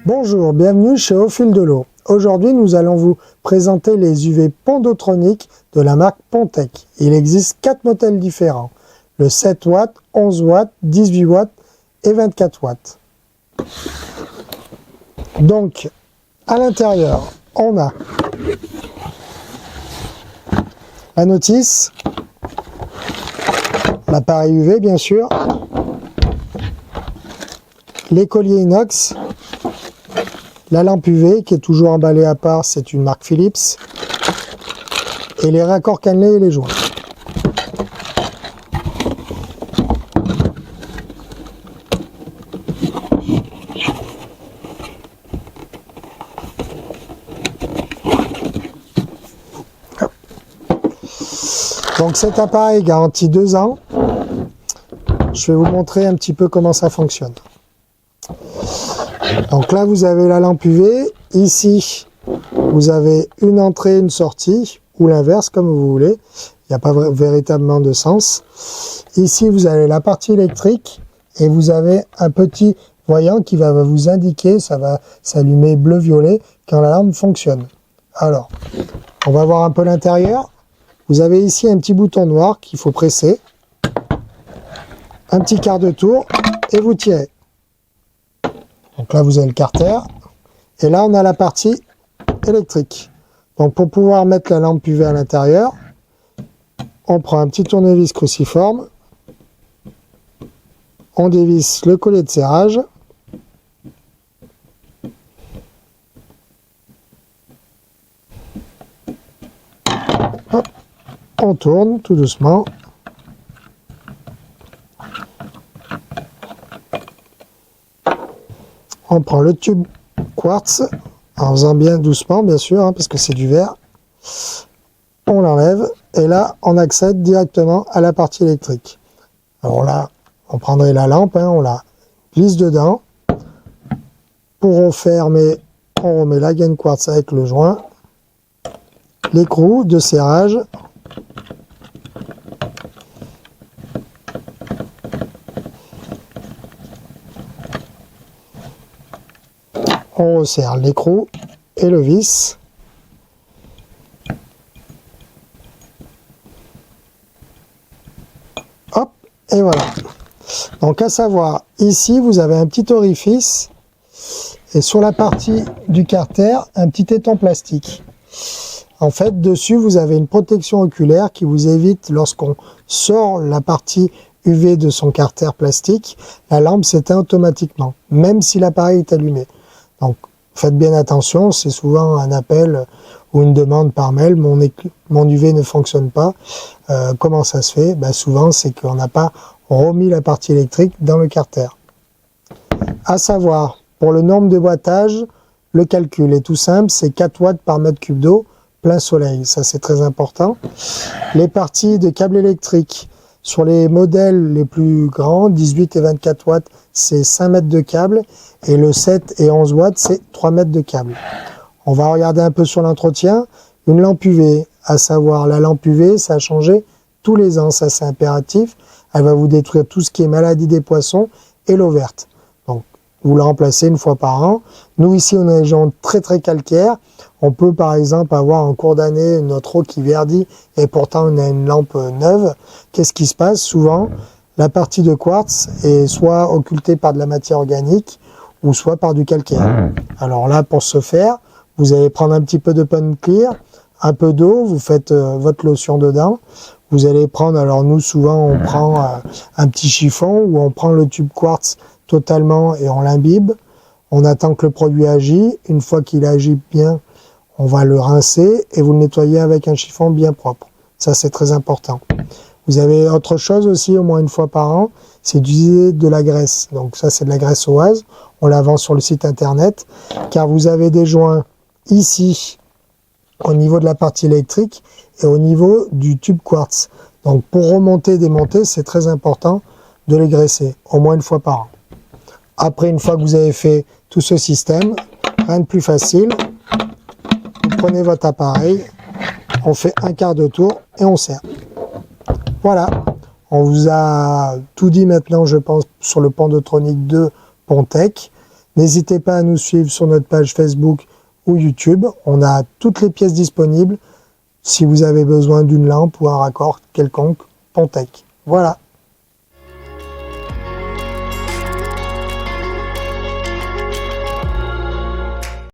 Bonjour, bienvenue chez Au Fil de l'Eau. Aujourd'hui, nous allons vous présenter les UV Pondotronic de la marque Pontec. Il existe 4 modèles différents. Le 7 watts, 11 watts, 18 watts et 24 watts. Donc, à l'intérieur, on a la notice, l'appareil UV bien sûr, les colliers inox, la lampe UV qui est toujours emballée à part, c'est une marque Philips, et les raccords cannelés et les joints. Donc cet appareil garantit 2 ans. Je vais vous montrer un petit peu comment ça fonctionne. Donc là vous avez la lampe UV, ici vous avez une entrée, une sortie, ou l'inverse comme vous voulez, il n'y a pas véritablement de sens. Ici vous avez la partie électrique et vous avez un petit voyant qui va vous indiquer, ça va s'allumer bleu-violet quand la lampe fonctionne. Alors, on va voir un peu l'intérieur. Vous avez ici un petit bouton noir qu'il faut presser, un petit quart de tour et vous tirez. Donc là vous avez le carter et là on a la partie électrique. Donc pour pouvoir mettre la lampe UV à l'intérieur, on prend un petit tournevis cruciforme, on dévisse le collet de serrage, hop, on tourne tout doucement. On prend le tube quartz, en faisant bien doucement bien sûr, hein, parce que c'est du verre. On l'enlève et là on accède directement à la partie électrique. Alors là, on prendrait la lampe, hein, on la glisse dedans. Pour refermer, on remet la gaine quartz avec le joint, l'écrou de serrage. On resserre l'écrou et le vis. Hop, et voilà. Donc à savoir, ici vous avez un petit orifice et sur la partie du carter, un petit étang plastique. En fait, dessus vous avez une protection oculaire qui vous évite, lorsqu'on sort la partie UV de son carter plastique, la lampe s'éteint automatiquement, même si l'appareil est allumé. Donc, faites bien attention, c'est souvent un appel ou une demande par mail, mon UV ne fonctionne pas. Comment ça se fait? Souvent, c'est qu'on n'a pas remis la partie électrique dans le carter. À savoir, pour le nombre de boîtages, le calcul est tout simple, c'est 4 watts par mètre cube d'eau, plein soleil, ça c'est très important. Les parties de câble électrique, sur les modèles les plus grands, 18 et 24 watts, c'est 5 mètres de câble, et le 7 et 11 watts, c'est 3 mètres de câble. On va regarder un peu sur l'entretien. Une lampe UV, à savoir la lampe UV, ça a changé tous les ans, ça c'est impératif. Elle va vous détruire tout ce qui est maladie des poissons et l'eau verte. Donc, vous la remplacez une fois par an. Nous ici, on a des gens très très calcaires. On peut par exemple avoir en cours d'année notre eau qui verdit et pourtant on a une lampe neuve. Qu'est-ce qui se passe? Souvent, la partie de quartz est soit occultée par de la matière organique ou soit par du calcaire. Alors là, pour ce faire, vous allez prendre un petit peu de Pond Clear, un peu d'eau, vous faites votre lotion dedans. Vous allez prendre, alors nous souvent on prend un petit chiffon ou on prend le tube quartz totalement et on l'imbibe. On attend que le produit agit. Une fois qu'il agit bien, on va le rincer et vous le nettoyez avec un chiffon bien propre. Ça c'est très important. Vous avez autre chose aussi, au moins une fois par an, c'est d'utiliser de la graisse. Donc ça c'est de la graisse oise, on la vend sur le site internet, car vous avez des joints ici, au niveau de la partie électrique, et au niveau du tube quartz. Donc pour remonter et démonter, c'est très important de les graisser, au moins une fois par an. Après, une fois que vous avez fait tout ce système, rien de plus facile, vous prenez votre appareil, on fait un quart de tour et on serre. Voilà, on vous a tout dit maintenant, je pense, sur le Pondotronic 2 Pontec. N'hésitez pas à nous suivre sur notre page Facebook ou YouTube. On a toutes les pièces disponibles si vous avez besoin d'une lampe ou un raccord quelconque Pontec. Voilà.